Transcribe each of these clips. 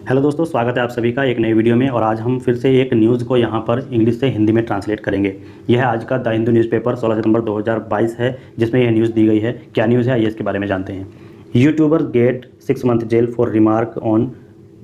Hello दोस्तों, स्वागत है आप सभी का एक नई वीडियो में। और आज हम फिर से एक न्यूज़ को यहाँ पर इंग्लिश से हिंदी में ट्रांसलेट करेंगे। यह है आज का द हिंदू न्यूज़पेपर 16 सितंबर 2022 है, जिसमें यह न्यूज़ दी गई है। क्या न्यूज़ है, आइए इसके बारे में जानते हैं। YouTuber get 6 month jail for remark on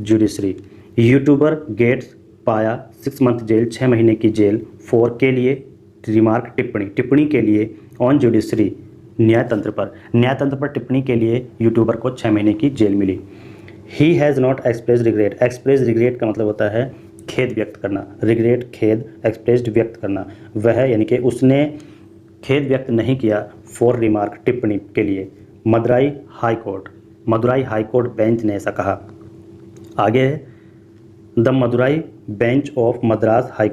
judiciary. YouTuber gets पाया 6 मंथ जेल, 6 महीने की जेल फॉर के लिए रिमार्क टिप्पणी के लिए ऑन जुडिशरी, न्यायतंत्र पर टिप्पणी के लिए यूट्यूबर को 6 महीने की जेल मिली। He has not express regret. Express regret का मतलब होता है खेद व्यक्त करना। रिग्रेट खेद, एक्सप्रेस्ड व्यक्त करना। वह यानी कि उसने खेद व्यक्त नहीं किया फॉर रिमार्क टिप्पणी के लिए। मदुराई हाई कोर्ट बेंच ने ऐसा कहा। आगे है the Madurai bench of Madras high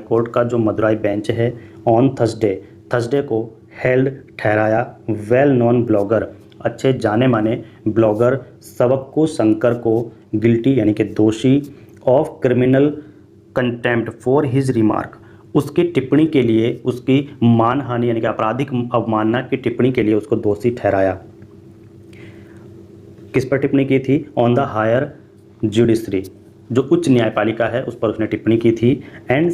court का जो मदुराई बेंच है ऑन थर्सडे को हेल्ड ठहराया वेल नोन ब्लॉगर, अच्छे जाने माने ब्लॉगर सबक्कू शंकर को गिल्टी यानी कि दोषी of criminal contempt for his remark, उसकी टिप्पणी के लिए, उसकी मानहानि यानी कि आपराधिक अवमानना की टिप्पणी के लिए उसको दोषी ठहराया। किस पर टिप्पणी की थी? ऑन द हायर जुडिशरी, जो उच्च न्यायपालिका है उस पर उसने टिप्पणी की थी। एंड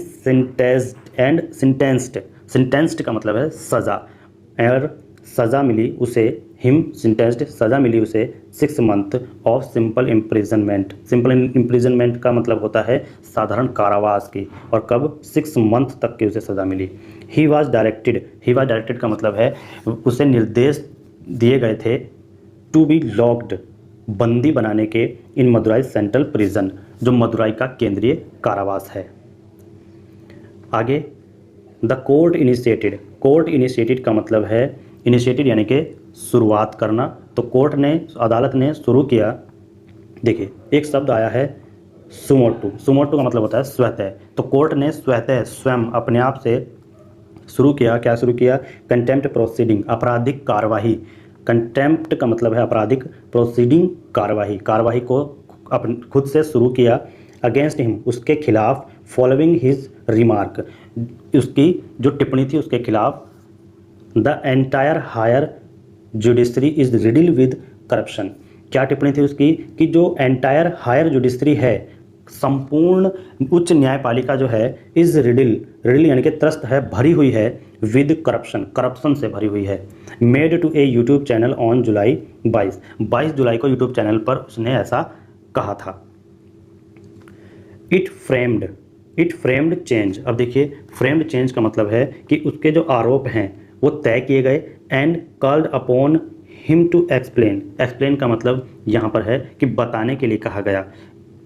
सेंटेंस्ड का मतलब है सज़ा, और सज़ा मिली उसे सज़ा मिली उसे 6 मंथ ऑफ सिंपल इम्प्रिजनमेंट का मतलब होता है साधारण कारावास की, और कब? 6 मंथ तक की उसे सज़ा मिली। ही वॉज डायरेक्टेड का मतलब है उसे निर्देश दिए गए थे टू बी लॉक्ड, बंदी बनाने के, इन मदुराई सेंट्रल प्रिजन, जो मदुराई का केंद्रीय कारावास है। आगे द कोर्ट इनिशिएटेड का मतलब है इनिशिएटेड यानी कि शुरुआत करना। तो अदालत ने शुरू किया। देखिए एक शब्द आया है सुमोटू का मतलब होता है स्वतः। तो कोर्ट ने स्वयं अपने आप से शुरू किया। क्या शुरू किया? कंटेम्प्ट प्रोसीडिंग, आपराधिक कार्यवाही। कंटेम्प्ट का मतलब है आपराधिक, प्रोसीडिंग कार्यवाही को खुद से शुरू किया। अगेंस्ट हिम, उसके खिलाफ, फॉलोइंग हिज रिमार्क, उसकी जो टिप्पणी थी उसके खिलाफ। The entire higher judiciary is riddle with corruption. क्या टिप्पणी थी उसकी? कि जो एंटायर हायर जुडिशरी है, संपूर्ण उच्च न्यायपालिका जो है, इज रिडिल यानी कि त्रस्त है, भरी हुई है, विद करप्शन से भरी हुई है। Made to a YouTube channel on July 22 जुलाई को यूट्यूब चैनल पर उसने ऐसा कहा था। It framed change. अब देखिए फ्रेम्ड चेंज का मतलब है कि उसके जो आरोप हैं वो तय किए गए। And called upon him to explain का मतलब यहाँ पर है कि बताने के लिए कहा गया।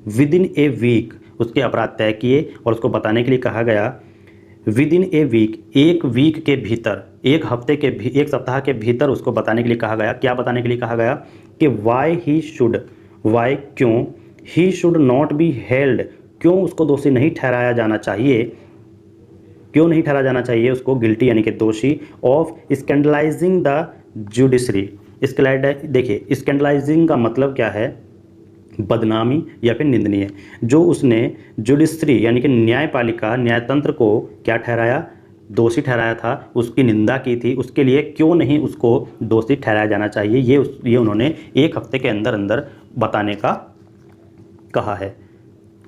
विद इन ए वीक, उसके अपराध तय किए और उसको बताने के लिए कहा गया। विद इन ए वीक, एक वीक के भीतर, एक सप्ताह के भीतर उसको बताने के लिए कहा गया। क्या बताने के लिए कहा गया? कि क्यों he should not be held, क्यों उसको दोषी नहीं ठहराया जाना चाहिए, उसको गिल्टी यानी कि दोषी ऑफ स्कैंडलाइजिंग द जुडिशरी। देखिए स्कैंडलाइजिंग का मतलब क्या है? बदनामी या फिर निंदनीय। जो उसने जुडिशरी यानी कि न्यायतंत्र को क्या ठहराया? दोषी ठहराया था, उसकी निंदा की थी, उसके लिए क्यों नहीं उसको दोषी ठहराया जाना चाहिए, ये उन्होंने 1 हफ्ते के अंदर बताने का कहा है।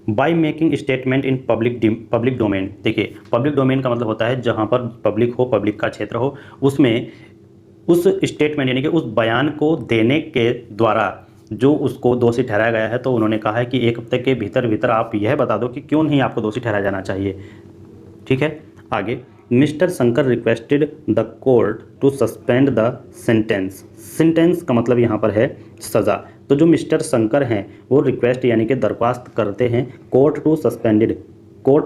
By making statement in public domain. देखिए पब्लिक डोमेन का मतलब होता है जहाँ पर पब्लिक हो, पब्लिक का क्षेत्र हो, उसमें उस स्टेटमेंट यानी कि उस बयान को देने के द्वारा जो उसको दोषी ठहराया गया है, तो उन्होंने कहा है कि 1 हफ्ते के भीतर आप यह बता दो कि क्यों नहीं आपको दोषी ठहराया जाना चाहिए। ठीक है। आगे mister Shankar requested the court to suspend the sentence का मतलब यहाँ पर है सज़ा। तो जो मिस्टर शंकर हैं वो रिक्वेस्ट यानी कि दरख्वास्त करते हैं कोर्ट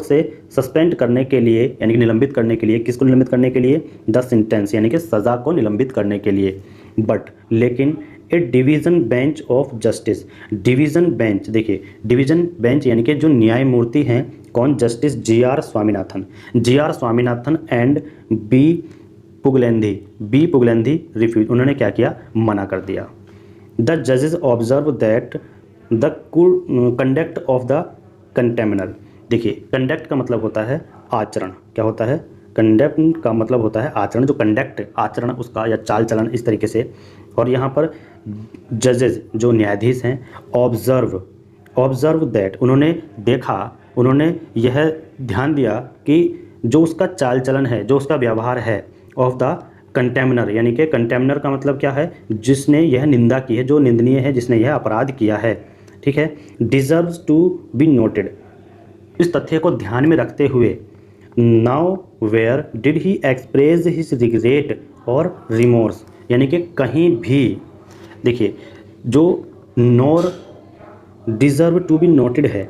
से सस्पेंड करने के लिए यानी कि निलंबित करने के लिए। किसको निलंबित करने के लिए? द सेंटेंस यानी कि सज़ा को निलंबित करने के लिए। बट लेकिन a division bench of justice, division bench, देखिए डिवीज़न बेंच यानी कि जो न्यायमूर्ति हैं कौन? Justice G R. Swaminathan and B Pugalendhi refuse, उन्होंने क्या किया? मना कर दिया। द जजेस observe that the conduct of the contemnor. देखिए कंडक्ट का मतलब होता है आचरण। क्या होता है? कंडक्ट का मतलब होता है आचरण, जो आचरण उसका या चाल चलन इस तरीके से। और यहाँ पर जजेस जो न्यायाधीश हैं ऑब्जर्व दैट, उन्होंने देखा, उन्होंने यह ध्यान दिया कि जो उसका चाल चलन है, जो उसका व्यवहार है, ऑफ द कंटेमनर, यानी कि कंटेमनर का मतलब क्या है, जिसने यह निंदा की है, जो निंदनीय है, जिसने यह अपराध किया है, ठीक है, डिजर्व्स टू बी नोटेड, इस तथ्य को ध्यान में रखते हुए, now where did he express his regret और रिमोर्स, यानी कि कहीं भी, देखिए जो nor deserve to be noted है,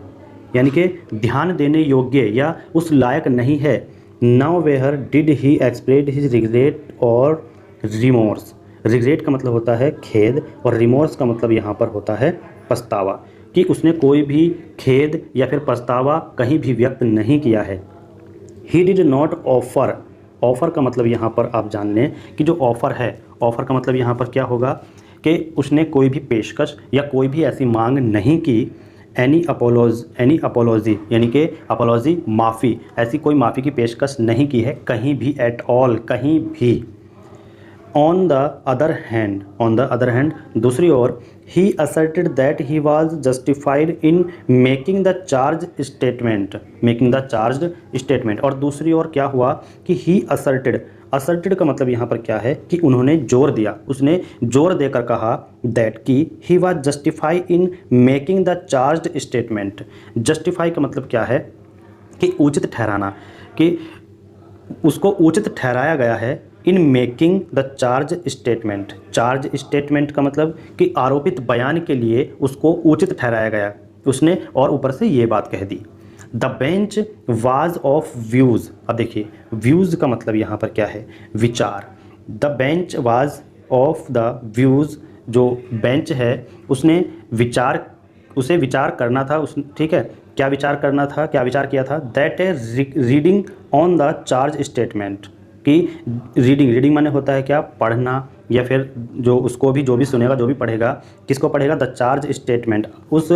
यानी कि ध्यान देने योग्य या उस लायक नहीं है, now where did he express his regret और रिमोर्स, रिग्रेट का मतलब होता है खेद और रिमोर्स का मतलब यहाँ पर होता है पछतावा, कि उसने कोई भी खेद या फिर पछतावा कहीं भी व्यक्त नहीं किया है। He did not offer, offer का मतलब यहाँ पर आप जान लें कि जो ऑफ़र है, ऑफ़र का मतलब यहाँ पर क्या होगा कि उसने कोई भी पेशकश या कोई भी ऐसी मांग नहीं की, एनी अपोलॉजी, यानी कि अपोलॉजी माफ़ी, ऐसी कोई माफ़ी की पेशकश नहीं की है कहीं भी, एट ऑल, कहीं भी। ऑन द अदर हैंड, दूसरी ओर, he asserted that he was justified in making the charge statement, और दूसरी ओर क्या हुआ कि ही असर्टेड का मतलब यहाँ पर क्या है कि उन्होंने जोर दिया, उसने जोर देकर कहा दैट कि he was justify in making the charge statement, justify का मतलब क्या है कि उचित ठहराना, कि उसको उचित ठहराया गया है, इन मेकिंग द चार्ज स्टेटमेंट का मतलब कि आरोपित बयान के लिए उसको उचित ठहराया गया उसने, और ऊपर से ये बात कह दी। The bench was of views, अब देखिए व्यूज़ का मतलब यहाँ पर क्या है, विचार। The bench was of the views, जो बेंच है उसे विचार करना था, उस ठीक है, क्या विचार करना था, क्या विचार किया था, that A reading on the charge statement, कि रीडिंग माने होता है क्या, पढ़ना, या फिर जो उसको भी, जो भी सुनेगा, जो भी पढ़ेगा, किसको पढ़ेगा, द चार्ज स्टेटमेंट, उस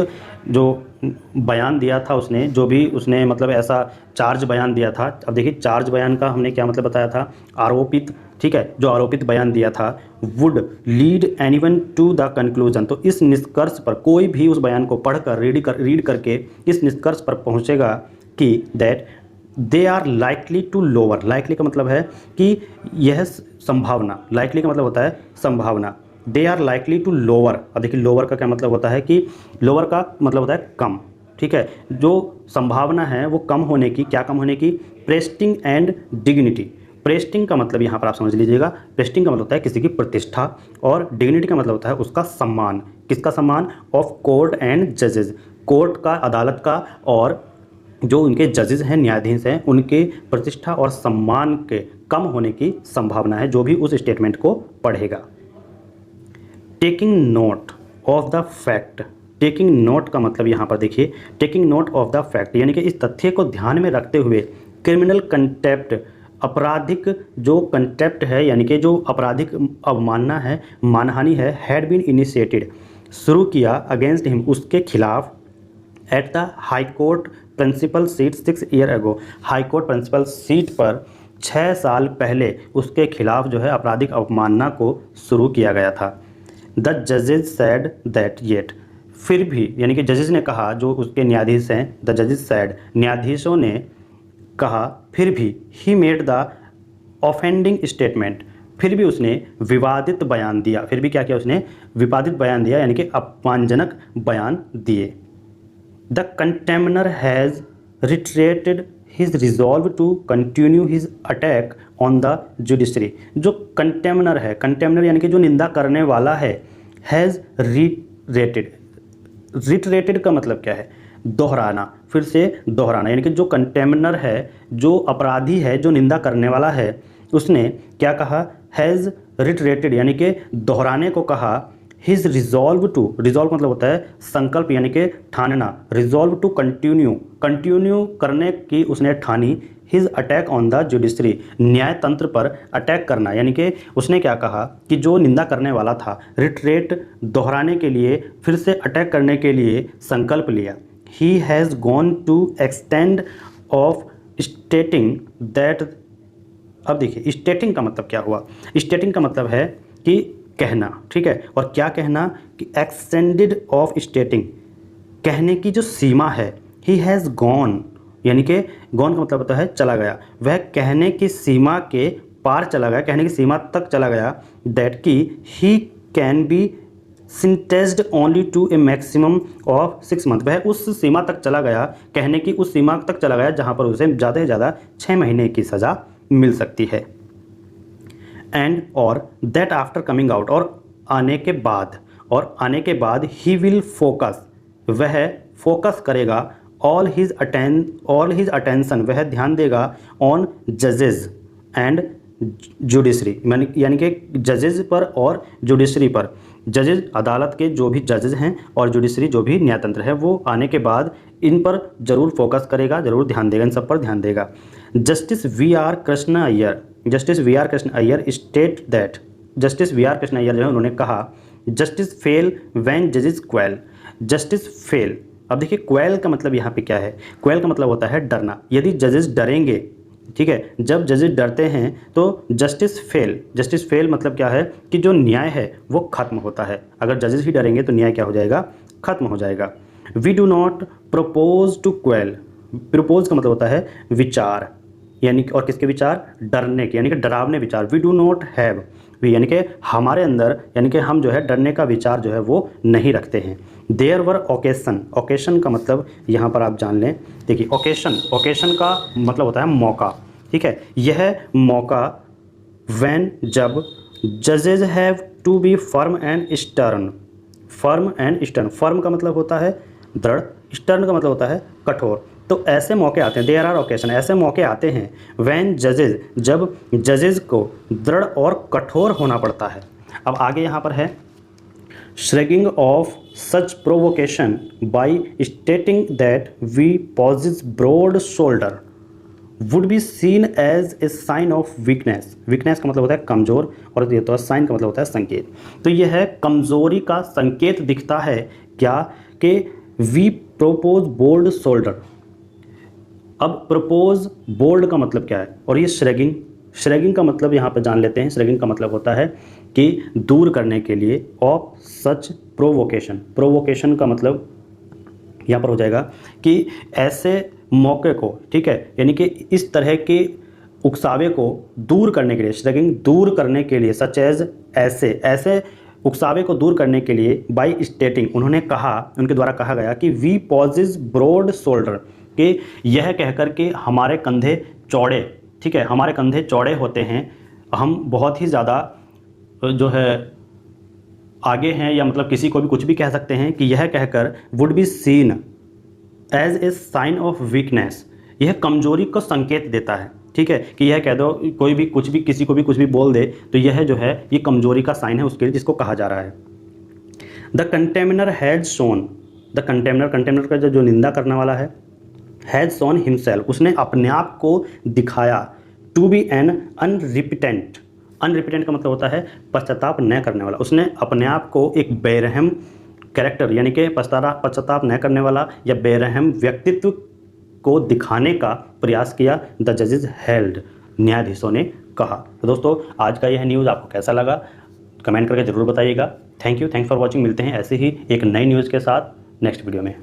जो बयान दिया था उसने, जो भी उसने मतलब ऐसा चार्ज बयान दिया था। अब देखिए चार्ज बयान का हमने क्या मतलब बताया था, आरोपित, ठीक है, जो आरोपित बयान दिया था, would lead anyone to the conclusion, तो इस निष्कर्ष पर कोई भी उस बयान को पढ़कर रीड करके इस निष्कर्ष पर पहुँचेगा कि that they are likely to lower, likely का मतलब है कि यह संभावना, लाइकली का मतलब होता है संभावना, they are likely to lower. अब देखिए लोअर का क्या मतलब होता है कि लोअर का मतलब होता है कम, ठीक है, जो संभावना है वो कम होने की, क्या कम होने की, प्रेस्टिंग एंड डिग्निटी। प्रेस्टिंग का मतलब यहाँ पर आप समझ लीजिएगा, प्रेस्टिंग का मतलब होता है किसी की प्रतिष्ठा, और डिग्निटी का मतलब होता है उसका सम्मान, किसका सम्मान, ऑफ कोर्ट एंड जजेस, कोर्ट का, अदालत का, और जो उनके जजेस हैं, न्यायाधीश हैं, उनके प्रतिष्ठा और सम्मान के कम होने की संभावना है जो भी उस स्टेटमेंट को पढ़ेगा। Taking note of the fact, taking note का मतलब यहाँ पर देखिए, taking note of the fact, यानी कि इस तथ्य को ध्यान में रखते हुए, क्रिमिनल कंटेप्ट, आपराधिक जो कंटेप्ट है, यानी कि जो आपराधिक अवमानना है, मानहानि है, हैड बीन इनिशिएटेड, शुरू किया, अगेंस्ट हिम, उसके खिलाफ, at the high court principal seat 6 year ago, high court principal seat पर 6 साल पहले उसके खिलाफ जो है आपराधिक अवमानना को शुरू किया गया था। द जजेस सैड दैट येट, फिर भी, यानी कि जजेस ने कहा, जो उसके न्यायाधीश हैं, द जजेस सैड, न्यायाधीशों ने कहा, फिर भी, he made the offending statement, फिर भी उसने विवादित बयान दिया, फिर भी क्या किया उसने, विवादित बयान दिया, यानी कि अपमानजनक बयान दिए। The contemnor has reiterated his resolve to continue his attack on the judiciary, जो कंटेमनर है, कंटेमनर यानी कि जो निंदा करने वाला है, हैज़ रिटरेटेड का मतलब क्या है, दोहराना, फिर से दोहराना, यानी कि जो कंटेमनर है, जो अपराधी है, जो निंदा करने वाला है, उसने क्या कहा, हैज़ रिटरेटेड, यानी कि दोहराने को कहा, हिज रिजॉल्व टू, रिजॉल्व मतलब होता है संकल्प, यानी कि ठानना, रिजॉल्व टू कंटिन्यू करने की उसने ठानी, his attack on the judiciary, न्याय तंत्र पर अटैक करना, यानी कि उसने क्या कहा कि जो निंदा करने वाला था, रिट्रेट, दोहराने के लिए, फिर से अटैक करने के लिए संकल्प लिया। He has gone to extend of stating that, अब देखिए स्टेटिंग का मतलब क्या हुआ, स्टेटिंग का मतलब है कि कहना, ठीक है, और क्या कहना कि एक्सटेंडेड ऑफ स्टेटिंग, कहने की जो सीमा है, ही हैज़ गॉन, यानी कि गॉन का मतलब होता है चला गया, वह कहने की सीमा के पार चला गया, कहने की सीमा तक चला गया, दैट कि he can be sentenced only to a maximum of 6 month, वह उस सीमा तक चला गया, कहने की उस सीमा तक चला गया जहाँ पर उसे ज़्यादा से ज़्यादा 6 महीने की सज़ा मिल सकती है। एंड और दैट आफ्टर कमिंग आउट, और आने के बाद ही विल फोकस, वह फोकस करेगा, ऑल हिज अटेंशन, वह ध्यान देगा, ऑन जजेस एंड जुडिशरी, यानी कि जजेस पर और जुडिशरी पर, जजेस अदालत के जो भी जजेस हैं और जुडिशरी जो भी न्यायतंत्र है, वो आने के बाद इन पर ज़रूर फोकस करेगा, ज़रूर ध्यान देगा, इन सब पर ध्यान देगा। Justice V R Krishna Iyer state that, justice V R Krishna Iyer जो है उन्होंने कहा, जस्टिस फेल व्हेन जजेस क्वेल, जस्टिस फेल। अब देखिए क्वेल का मतलब यहाँ पे क्या है, क्वेल का मतलब होता है डरना, यदि जजेस डरेंगे, ठीक है, जब जजेस डरते हैं तो जस्टिस फेल मतलब क्या है कि जो न्याय है वो खत्म होता है, अगर जजेस ही डरेंगे तो न्याय क्या हो जाएगा, खत्म हो जाएगा। We do not propose to quell, propose का मतलब होता है विचार, यानी कि और किसके विचार, डरने के, यानी कि डरावने विचार। वी डू नॉट हैव, यानी कि हमारे अंदर, यानी कि हम जो है डरने का विचार जो है वो नहीं रखते हैं। देयर वर ओकेशन का मतलब यहाँ पर आप जान लें, देखिए ओकेशन का मतलब होता है मौका, ठीक है, यह मौका व्हेन जब जजेज have to be firm and stern, firm का मतलब होता है दृढ़, स्टर्न का मतलब होता है कठोर। तो ऐसे मौके आते हैं, देयर आर ओकेशन, ऐसे मौके आते हैं व्हेन जजेज, जब जजेज को दृढ़ और कठोर होना पड़ता है। अब आगे यहाँ पर है shrugging off such provocation by stating that we possess broad shoulder would be seen as a sign of weakness, weakness का मतलब होता है कमज़ोर, और ये तो साइन का मतलब होता है संकेत। तो यह है कमज़ोरी का संकेत दिखता है क्या, कि वी प्रोपोज बोल्ड शोल्डर। अब प्रपोज बोल्ड का मतलब क्या है, और ये श्रगिंग का मतलब यहाँ पर जान लेते हैं। श्रगिंग का मतलब होता है कि दूर करने के लिए, ऑफ सच प्रोवोकेशन का मतलब यहाँ पर हो जाएगा कि ऐसे मौके को, ठीक है, यानी कि इस तरह के उकसावे को दूर करने के लिए, श्रगिंग दूर करने के लिए, सच एज ऐसे उकसावे को दूर करने के लिए, बाय स्टेटिंग उन्होंने कहा, उनके द्वारा कहा गया कि वी पॉजेज ब्रॉड शोल्डर, कि यह कहकर के हमारे कंधे चौड़े, ठीक है, हमारे कंधे चौड़े होते हैं, हम बहुत ही ज़्यादा जो है आगे हैं, या मतलब किसी को भी कुछ भी कह सकते हैं, कि यह कहकर would be seen as a sign of weakness, यह कमजोरी को संकेत देता है, ठीक है, कि यह कह दो कोई भी कुछ भी किसी को भी कुछ भी बोल दे तो यह जो है ये कमजोरी का साइन है उसके लिए, जिसको कहा जा रहा है। द कंटेमिनर हैज शोन, द कंटेमिनर का जो निंदा करने वाला है, हैज शोन हिमसेल्फ, उसने अपने आप को दिखाया, टू बी एन अनरिपिटेंट का मतलब होता है पश्चाताप न करने वाला, उसने अपने आप को एक बेरहम कैरेक्टर, यानी कि पश्चाताप न करने वाला या बेरहम व्यक्तित्व को दिखाने का प्रयास किया। द जजेस हेल्ड, न्यायाधीशों ने कहा। तो दोस्तों आज का यह न्यूज़ आपको कैसा लगा कमेंट करके ज़रूर बताइएगा। Thanks for watching. मिलते हैं ऐसे ही एक नई न्यूज़ के साथ नेक्स्ट वीडियो में।